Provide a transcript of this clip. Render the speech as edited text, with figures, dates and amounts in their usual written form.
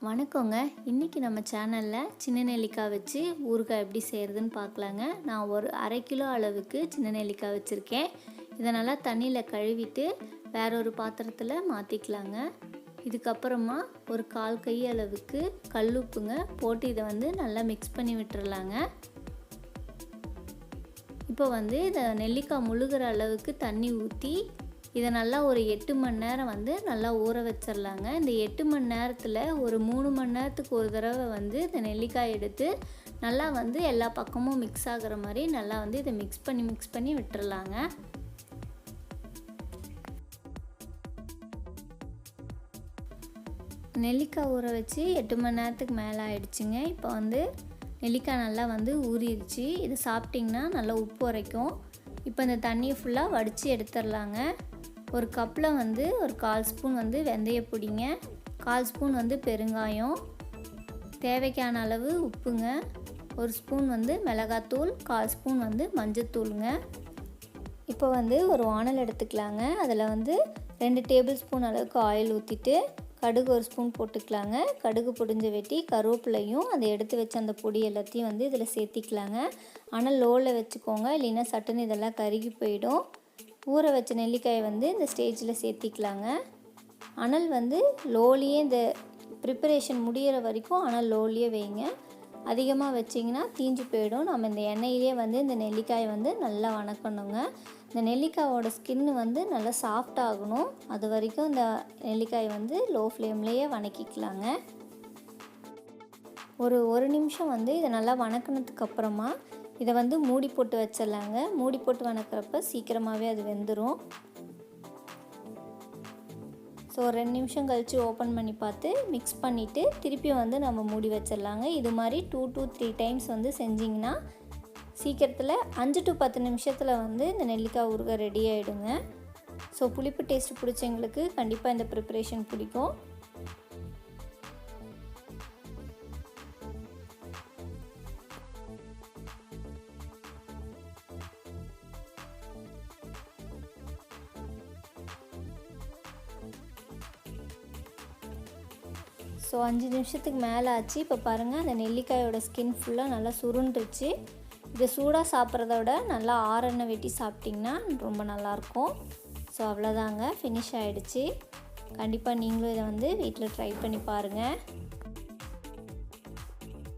வணக்கங்க. இன்றைக்கி நம்ம சேனலில் சின்ன நெல்லிக்காய் வச்சு ஊறுகாய் எப்படி செய்கிறதுன்னு பார்க்கலாங்க. நான் ஒரு 1/2 கிலோ அளவுக்கு சின்ன நெல்லிக்காய் வச்சுருக்கேன். இதை நல்லா தண்ணியில் கழுவிட்டு வேற ஒரு பாத்திரத்தில் மாற்றிக்கலாங்க. இதுக்கப்புறமா ஒரு 1/4 கை அளவுக்கு கல்லுப்புங்க போட்டு இதை நல்லா மிக்ஸ் பண்ணி விட்டுறலாங்க. இப்போ இதை நெல்லிக்காய் முழுகிற அளவுக்கு தண்ணி ஊற்றி இதை நல்லா ஒரு 8 மணி நேரம் நல்லா ஊற வச்சிடலாங்க. இந்த 8 மணி நேரத்தில் ஒரு 3 மணி நேரத்துக்கு ஒரு தடவை இந்த நெல்லிக்காய் எடுத்து நல்லா எல்லா பக்கமும் மிக்ஸ் ஆகிற மாதிரி நல்லா இதை மிக்ஸ் பண்ணி விட்டுறலாங்க. நெல்லிக்காய் ஊற வச்சு 8 மணி நேரத்துக்கு மேலே ஆயிடுச்சுங்க. இப்போ நெல்லிக்காய் நல்லா ஊறிடுச்சு. இது சாப்பிட்டிங்கன்னா நல்லா உப்பு உரைக்கும். இப்போ இந்த தண்ணியை ஃபுல்லாக வடித்து எடுத்துடலாங்க. ஒரு கப்பில் ஒரு 1/4 ஸ்பூன் வெந்தய பொடிங்க, 1/4 ஸ்பூன் பெருங்காயம், தேவைக்கான அளவு உப்புங்க, 1 ஸ்பூன் மிளகாத்தூள், 1/4 ஸ்பூன் மஞ்சத்தூளுங்க. இப்போ ஒரு வானல் எடுத்துக்கலாங்க. அதில் 2 டேபிள் ஸ்பூன் அளவுக்கு ஆயில் ஊற்றிட்டு கடுகு 1 ஸ்பூன் போட்டுக்கலாங்க. கடுகு பொடிஞ்ச வெட்டி கருவேப்பிலையும் அதை எடுத்து வச்ச அந்த பொடி எல்லாத்தையும் இதில் சேர்த்திக்கலாங்க. ஆனால் லோவில் வச்சுக்கோங்க, இல்லைன்னா சட்டுன்னு இதெல்லாம் கருகி போயிடும். ஊற வச்ச நெல்லிக்காயை இந்த ஸ்டேஜில் சேர்த்திக்கலாங்க. அனல் லோலியே இந்த ப்ரிப்பரேஷன் முடிகிற வரைக்கும் அனல் லோலியே வைங்க. அதிகமாக வச்சிங்கன்னா தீஞ்சு போயிடும். நம்ம இந்த எண்ணெயிலே இந்த நெல்லிக்காயை நல்லா வணக்கணுங்க. இந்த நெல்லிக்காயோட ஸ்கின்னு நல்லா சாஃப்ட் ஆகணும். அது வரைக்கும் இந்த நெல்லிக்காய் லோ ஃப்ளேம்லேயே வணக்கிக்கலாங்க. ஒரு நிமிஷம் இதை நல்லா வணக்கினதுக்கு அப்புறமா இதை மூடி போட்டு வச்சிடலாங்க. மூடி போட்டு வணக்கிறப்ப சீக்கிரமாகவே அது வெந்துடும். ஸோ 2 நிமிஷம் கழித்து ஓப்பன் பண்ணி பார்த்து மிக்ஸ் பண்ணிவிட்டு திருப்பி நம்ம மூடி வச்சிடலாங்க. இது மாதிரி 2 to 3 டைம்ஸ் செஞ்சிங்கன்னா சீக்கிரத்தில் 5 to 10 நிமிஷத்தில் இந்த நெல்லிக்காய் ஊறுகாய் ரெடி ஆகிடுங்க. ஸோ புளிப்பு டேஸ்ட் பிடிச்சவங்களுக்கு கண்டிப்பாக இந்த ப்ரிப்பரேஷன் பிடிக்கும். ஸோ 5 நிமிஷத்துக்கு மேலே ஆச்சு. இப்போ பாருங்கள், அந்த நெல்லிக்காயோட ஸ்கின் ஃபுல்லாக நல்லா சுருண்டுருச்சு. இதை சூடாக சாப்பிட்றத விட நல்லா ஆறெண்ணெய் வெட்டி சாப்பிட்டிங்கன்னா ரொம்ப நல்லாயிருக்கும். ஸோ அவ்வளோதாங்க, ஃபினிஷ் ஆகிடுச்சு. கண்டிப்பாக நீங்களும் இதை வீட்டில் ட்ரை பண்ணி பாருங்கள்.